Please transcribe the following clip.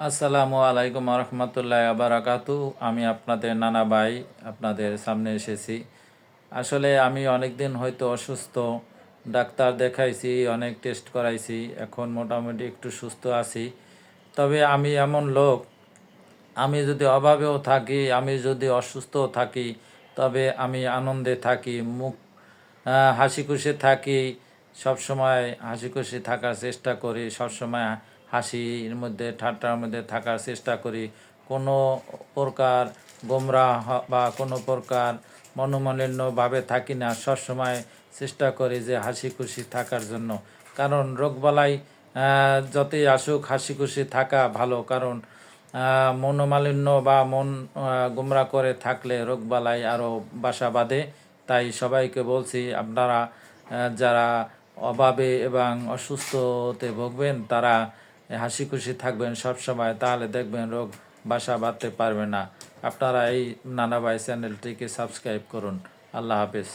আসসালামু আলাইকুম রহমতুল্লাহ বারাকাতু। আমি আপনাদের নানা ভাই আপনাদের সামনে এসেছি। আসলে আমি অনেক দিন হয়তো অসুস্থ, ডাক্তার দেখাইছি, অনেক টেস্ট করাইছি, এখন মোটামুটি একটু সুস্থ আছি। তবে আমি এমন লোক, আমি যদি অভাবেও থাকি, আমি যদি অসুস্থও থাকি, তবে আমি আনন্দে থাকি, হাসি খুশি থাকি। সবসময় হাসি খুশি থাকার চেষ্টা করি, সবসময় হাসির মধ্যে ঠাট্টার মধ্যে থাকার চেষ্টা করি। কোনো প্রকার বা কোনো প্রকার মনোমালিন্যভাবে থাকি না, সবসময় চেষ্টা করি যে হাসি খুশি থাকার জন্য। কারণ রোগবালাই যতই আসুক, হাসি খুশি থাকা ভালো। কারণ মনোমালিন্য বা মন গোমরা করে থাকলে রোগবালাই আরও বাসা বাঁধে। তাই সবাইকে বলছি, আপনারা যারা অভাবে এবং অসুস্থতে ভুগবেন, তারা হাসি খুশি থাকবেন সব সময়, তাহলে দেখবেন রোগ বাসা বাঁধতে পারবে না। আপনারা এই নানা ভাই চ্যানেলটিকে সাবস্ক্রাইব করুন। আল্লাহ হাফেজ।